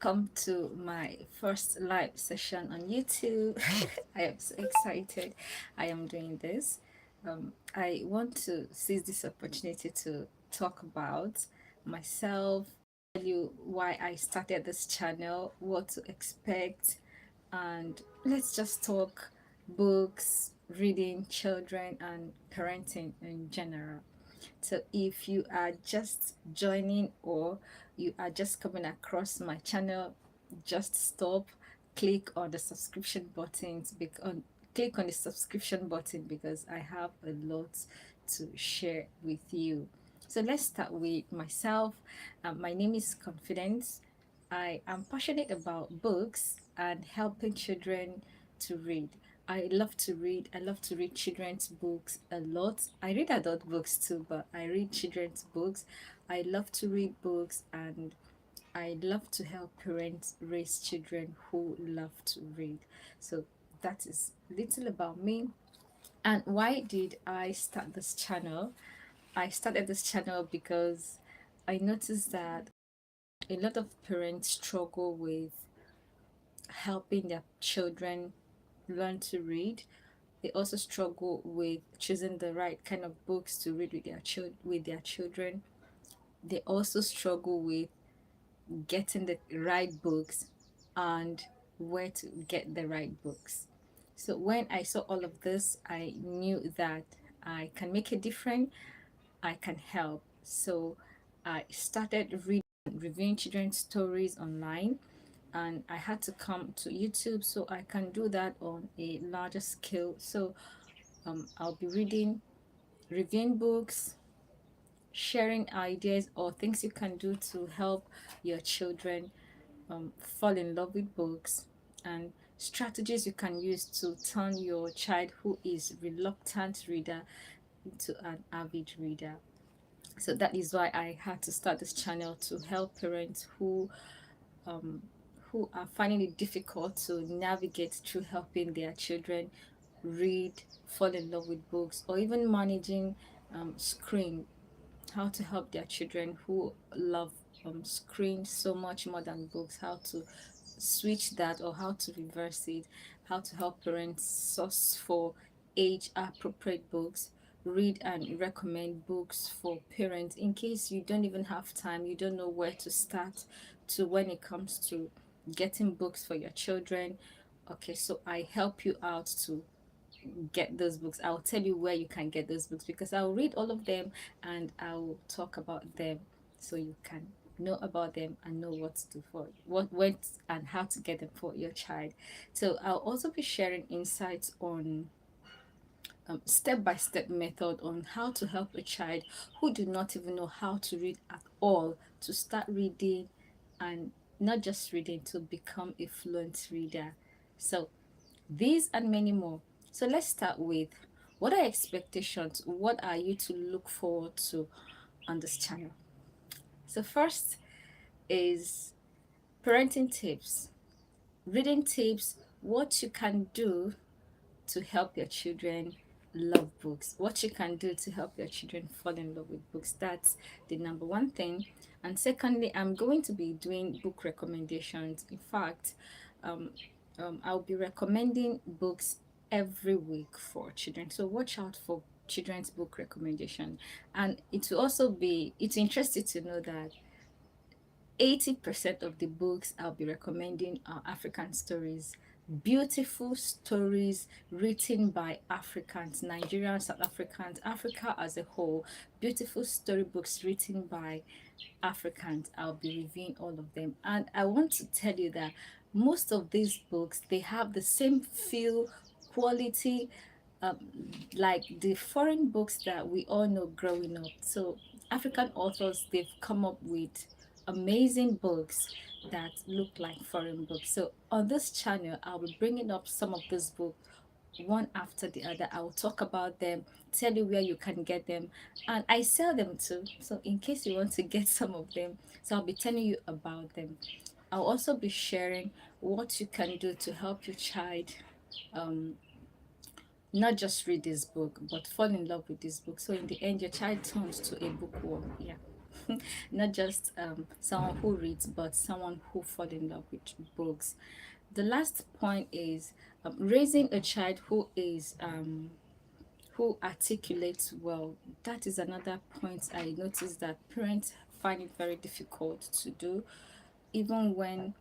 welcome to my first live session on YouTube. I am so excited I am doing this. I want to seize this opportunity to talk about myself, tell you why I started this channel, what to expect, and let's just talk books, reading, children, and parenting in general. So if you are just joining or you are just coming across my channel, just stop, click on the subscription buttons click on the subscription button because I have a lot to share with you. So let's start with myself. My name is Confidence. I am passionate about books and helping children to read. I love to read. I love to read children's books a lot. I read adult books too, but I read children's books. I love to read books and I love to help parents raise children who love to read. So that is little about me. And why did I start this channel? I started this channel because I noticed that a lot of parents struggle with helping their children learn to read. They also struggle with choosing the right kind of books to read with their children. They also struggle with getting the right books and where to get the right books. So when I saw all of this, I knew that I can make a difference, I can help. So I started reviewing children's stories online, and I had to come to YouTube so I can do that on a larger scale. So I'll be reviewing books, sharing ideas or things you can do to help your children fall in love with books, and strategies you can use to turn your child who is reluctant reader into an avid reader. So that is why I had to start this channel, to help parents um, who are finding it difficult to navigate through helping their children read, fall in love with books, or even managing screen, how to help their children who love screen so much more than books, how to switch that or how to reverse it, how to help parents source for age appropriate books, read and recommend books for parents in case you don't even have time, you don't know where to start to when it comes to getting books for your children. Okay, so I help you out to get those books. I'll tell you where you can get those books because I'll read all of them and I'll talk about them so you can know about them and know what to do for what when and how to get them for your child. So I'll also be sharing insights on step-by-step method on how to help a child who do not even know how to read at all to start reading, and not just reading, to become a fluent reader. So these and many more. So let's start with, what are expectations? What are you to look forward to on this channel? So first is parenting tips, reading tips, what you can do to help your children love books, what you can do to help your children fall in love with books. That's the number one thing. And secondly, I'm going to be doing book recommendations. In fact, um, I'll be recommending books every week for children. So watch out for children's book recommendation. And it will also be, it's interesting to know that 80% of the books I'll be recommending are African stories. Beautiful stories written by Africans, Nigerians, South Africans, Africa as a whole. Beautiful storybooks written by Africans. I'll be reviewing all of them. And I want to tell you that most of these books, they have the same feel, quality, um, like the foreign books that we all know growing up. So African authors, they've come up with amazing books that look like foreign books. So on this channel, I'll be bringing up some of these books one after the other. I will talk about them, tell you where you can get them, and I sell them too. So in case you want to get some of them, so I'll be telling you about them. I'll also be sharing what you can do to help your child um, not just read this book but fall in love with this book, so in the end your child turns to a bookworm. Yeah. Not just someone who reads, but someone who fall in love with books. The last point is raising a child who articulates well. That is another point I noticed that parents find it very difficult to do, even when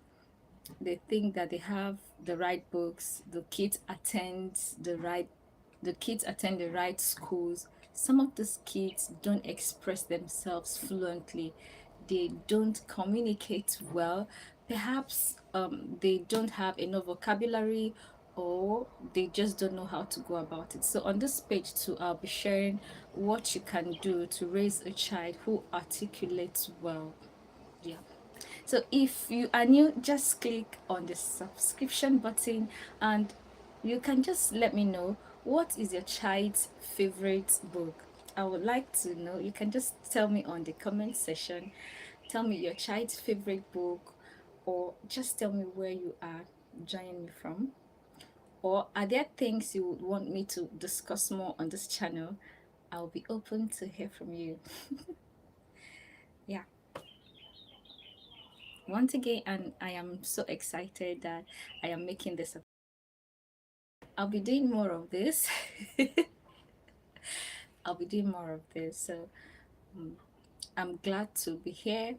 they think that they have the right books, the kids attend the right schools. Some of these kids don't express themselves fluently. They don't communicate well. Perhaps they don't have enough vocabulary, or they just don't know how to go about it. So on this page too, I'll be sharing what you can do to raise a child who articulates well. Yeah. So if you are new, just click on the subscription button, and you can just let me know what is your child's favorite book. I would like to know. You can just tell me on the comment section. Tell me your child's favorite book, or just tell me where you are joining me from. Or are there things you would want me to discuss more on this channel? I'll be open to hear from you. Yeah. Once again, and I am so excited that I am making this. I'll be doing more of this. I'll be doing more of this. So um, I'm glad to be here.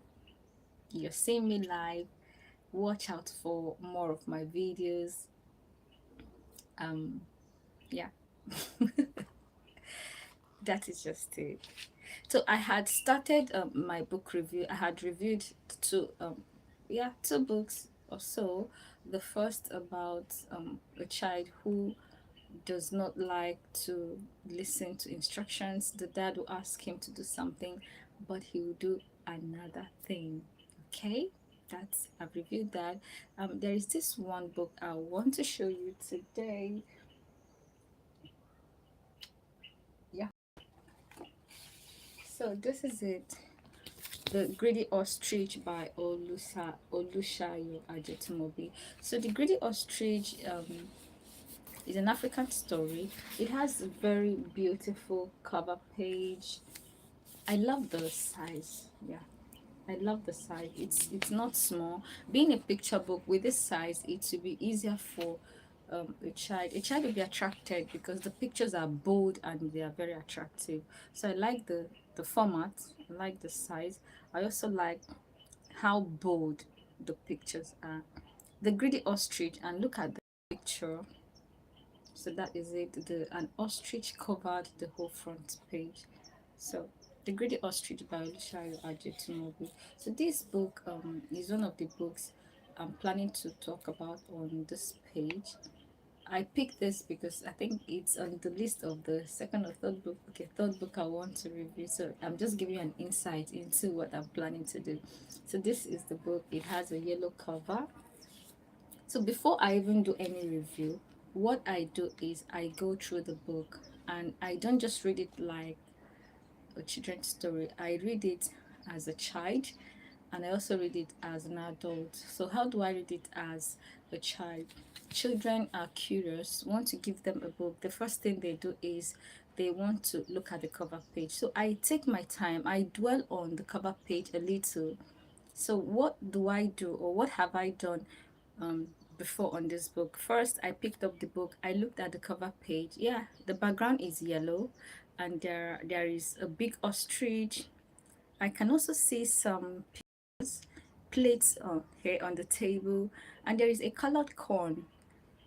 You're seeing me live. Watch out for more of my videos. Yeah, that is just it. So I had started my book review. I had reviewed two books or so. The first about a child who does not like to listen to instructions. The dad will ask him to do something, but he will do another thing. Okay, that's I've reviewed that. There is this one book I want to show you today. Yeah, so this is it. The Greedy Ostrich by Olushayo Ajetumobi. So the Greedy Ostrich is an African story. It has a very beautiful cover page. I love the size. Yeah, I love the size. It's not small. Being a picture book with this size, it will be easier for a child. A child will be attracted because the pictures are bold and they are very attractive. So I like the format. I like the size. I also like how bold the pictures are. The Greedy Ostrich, and look at the picture. So that is it. An ostrich covered the whole front page. So the Greedy Ostrich by Olushayo Ajetumobi. So this book is one of the books I'm planning to talk about on this page. I picked this because I think it's on the list of the second or third book. Okay, third book I want to review. So I'm just giving you an insight into what I'm planning to do. So this is the book. It has a yellow cover. So before I even do any review, what I do is I go through the book, and I don't just read it like a children's story. I read it as a child, and I also read it as an adult. So how do I read it as a child? Children are curious, want to give them a book. The first thing they do is they want to look at the cover page. So I take my time, I dwell on the cover page a little. So what do I do, or what have I done before on this book? First, I picked up the book, I looked at the cover page. Yeah, the background is yellow, and there is a big ostrich. I can also see some plates here on the table, and there is a colored corn.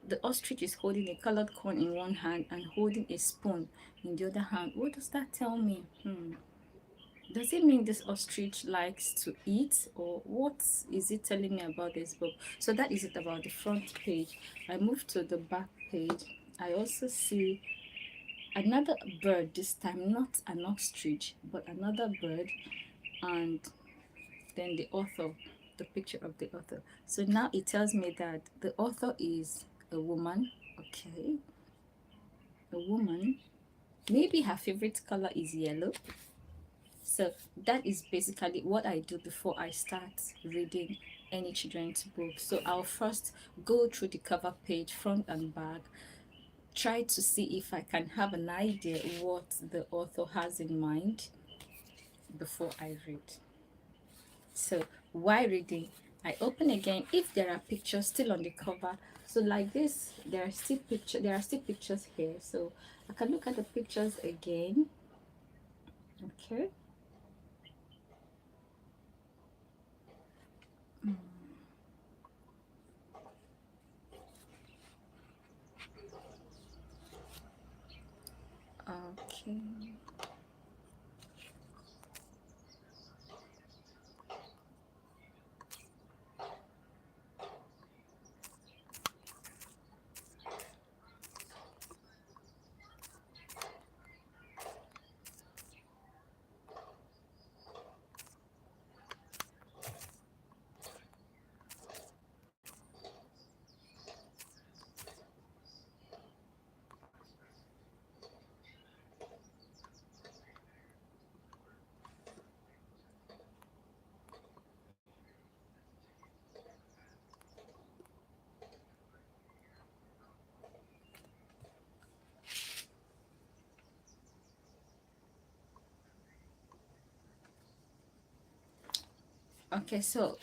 The ostrich is holding a colored corn in one hand and holding a spoon in the other hand. What does that tell me? Does it mean this ostrich likes to eat, or what is it telling me about this book? So that is it about the front page. I move to the back page. I also see another bird, this time not an ostrich but another bird, and then the author, the picture of the author. So now it tells me that the author is a woman. Okay, a woman. Maybe her favorite color is yellow. So that is basically what I do before I start reading any children's book. So I'll first go through the cover page, front and back, try to see if I can have an idea what the author has in mind before I read. So while reading, I open again if there are pictures still on the cover. So like this, there are still pictures here. So I can look at the pictures again. Okay. Okay. Okay, so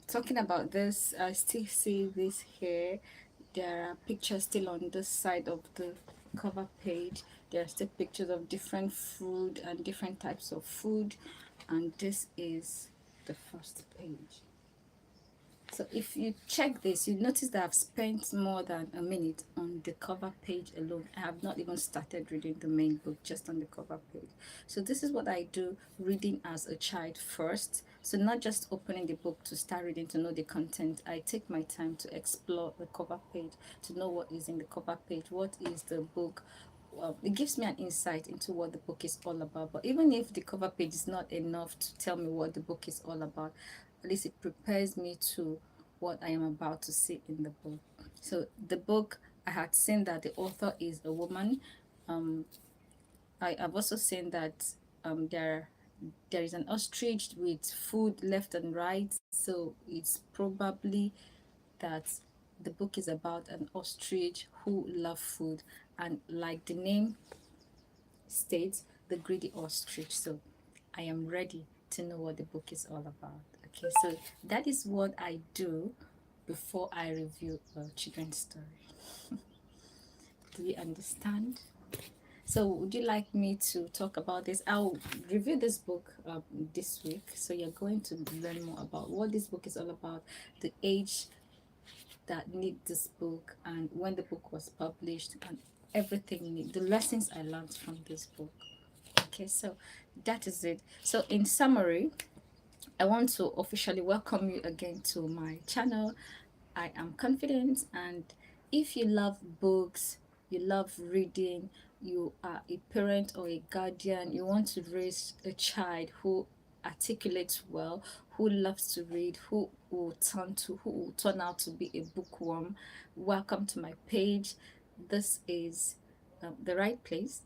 talking about this, I still see this here. There are pictures still on this side of the cover page. There are still pictures of different food and different types of food, and this is the first page. So if you check this, you notice that I've spent more than a minute on the cover page alone. I have not even started reading the main book, just on the cover page. So this is what I do reading as a child first. So not just opening the book to start reading to know the content. I take my time to explore the cover page, to know what is in the cover page, what is the book. It gives me an insight into what the book is all about. But even if the cover page is not enough to tell me what the book is all about, at least it prepares me to what I am about to see in the book. So the book, I had seen that the author is a woman. Um, I have also seen that there is an ostrich with food left and right. So it's probably that the book is about an ostrich who loves food, and like the name states, the greedy ostrich. So I am ready to know what the book is all about. Okay, so that is what I do before I review a children's story. Do you understand? So would you like me to talk about this? I'll review this book this week. So you're going to learn more about what this book is all about, the age that need this book, and when the book was published, and everything in it, the lessons I learned from this book. Okay, so that is it. So in summary, I want to officially welcome you again to my channel. I am confident, and if you love books, you love reading, you are a parent or a guardian, you want to raise a child who articulates well, who loves to read, who will turn out to be a bookworm, welcome to my page. This is the right place.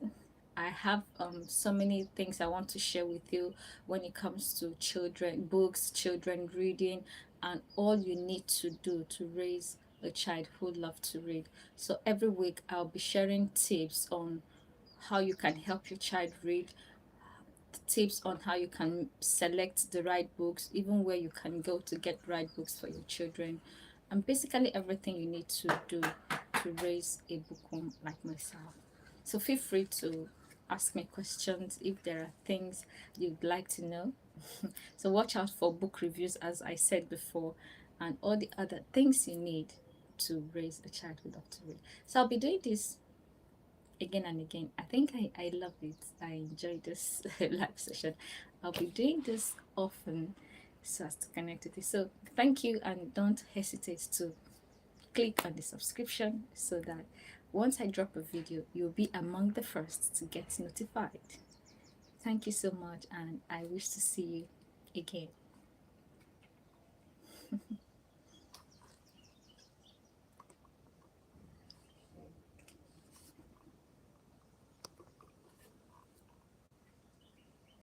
I have so many things I want to share with you when it comes to children books, children reading, and all you need to do to raise a child who loves to read. So every week I'll be sharing tips on how you can help your child read, tips on how you can select the right books, even where you can go to get right books for your children, and basically everything you need to do to raise a bookworm like myself. So feel free to ask me questions if there are things you'd like to know. So watch out for book reviews, as I said before, and all the other things you need to raise a child who loves to read. So I'll be doing this again and again. I think I love it. I enjoy this live session. I'll be doing this often so as to connect with you. So thank you, and don't hesitate to click on the subscription so that once I drop a video, you'll be among the first to get notified. Thank you so much, and I wish to see you again.